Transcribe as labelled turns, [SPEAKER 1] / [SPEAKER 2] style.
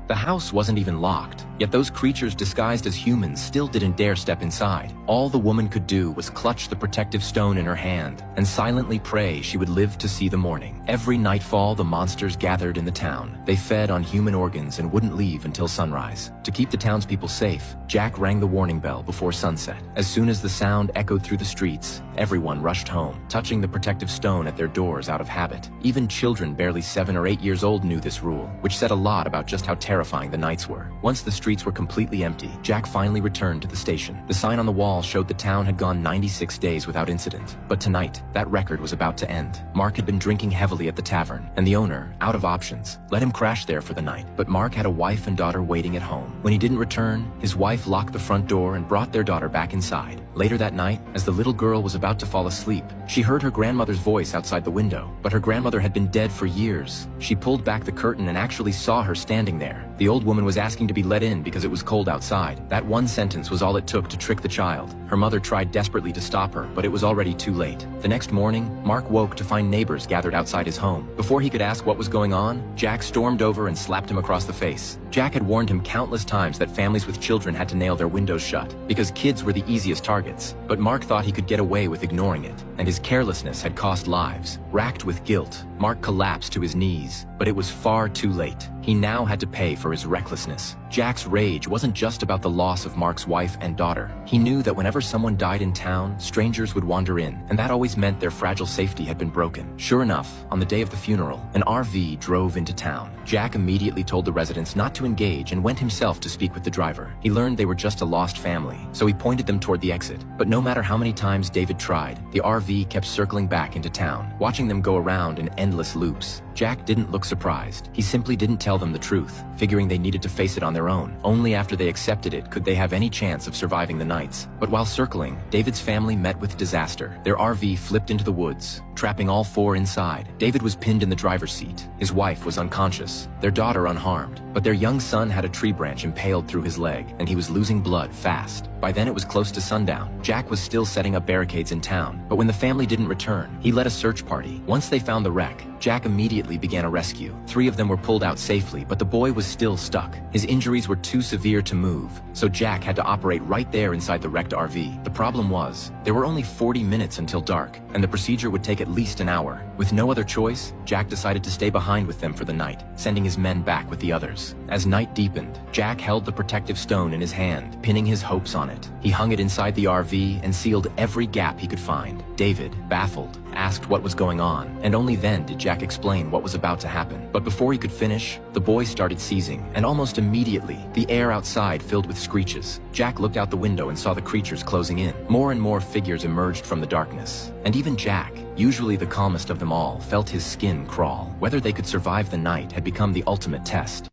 [SPEAKER 1] The house wasn't even locked, yet those creatures disguised as humans still didn't dare step inside. All the woman could do was clutch the protective stone in her hand and silently pray she would live to see the morning. Every nightfall, the monsters gathered in the town. They fed on human organs and wouldn't leave until sunrise. To keep the townspeople safe, Jack rang the warning bell before sunset. As soon as the sound echoed through the streets, everyone rushed home, touching the protective stone at their doors out of habit. Even children barely 7 or 8 years old knew this rule, which said a lot about just how terrifying the nights were. Once the streets were completely empty, Jack finally returned to the station. The sign on the wall showed the town had gone 96 days without incident. But tonight, that record was about to end. Mark had been drinking heavily at the tavern, and the owner, out of options, let him crash there for the night. But Mark had a wife and daughter waiting at home. When he didn't return, his wife locked the front door and brought their daughter back inside. Later that night, as the little girl was about to fall asleep, she heard her grandmother's voice outside the window. But her grandmother had been dead for years. She pulled back the curtain and actually saw her standing there. The old woman was asking to be let in because it was cold outside. That one sentence was all it took to trick the child. Her mother tried desperately to stop her, but it was already too late. The next morning, Mark woke to find neighbors gathered outside his home. Before he could ask what was going on, Jack stormed over and slapped him across the face. Jack had warned him countless times that families with children had to nail their windows shut, because kids were the easiest targets. But Mark thought he could get away with ignoring it, and his carelessness had cost lives. Racked with guilt, Mark collapsed to his knees, but it was far too late. He now had to pay for his recklessness. Jack's rage wasn't just about the loss of Mark's wife and daughter. He knew that whenever someone died in town, strangers would wander in, and that always meant their fragile safety had been broken. Sure enough, on the day of the funeral, an RV drove into town. Jack immediately told the residents not to engage and went himself to speak with the driver. He learned they were just a lost family, so he pointed them toward the exit. But no matter how many times David tried, the RV kept circling back into town, watching them go around in endless loops. Jack didn't look surprised. He simply didn't tell them the truth, figuring they needed to face it on their own. Only after they accepted it could they have any chance of surviving the nights. But while circling, David's family met with disaster. Their RV flipped into the woods, trapping all 4 inside. David was pinned in the driver's seat. His wife was unconscious, their daughter unharmed. But their young son had a tree branch impaled through his leg, and he was losing blood fast. By then it was close to sundown. Jack was still setting up barricades in town, but when the family didn't return, he led a search party. Once they found the wreck, Jack immediately began a rescue. 3 of them were pulled out safely, but the boy was still stuck. His injuries were too severe to move, so Jack had to operate right there inside the wrecked RV. The problem was, there were only 40 minutes until dark, and the procedure would take at least an hour. With no other choice, Jack decided to stay behind with them for the night, sending his men back with the others. As night deepened, Jack held the protective stone in his hand, pinning his hopes on it. He hung it inside the RV and sealed every gap he could find. David, baffled, asked what was going on, and only then did Jack explain what was about to happen. But before he could finish, the boy started seizing, and almost immediately, the air outside filled with screeches. Jack looked out the window and saw the creatures closing in. More and more figures emerged from the darkness, and even Jack, usually the calmest of them all, felt his skin crawl. Whether they could survive the night had become the ultimate test.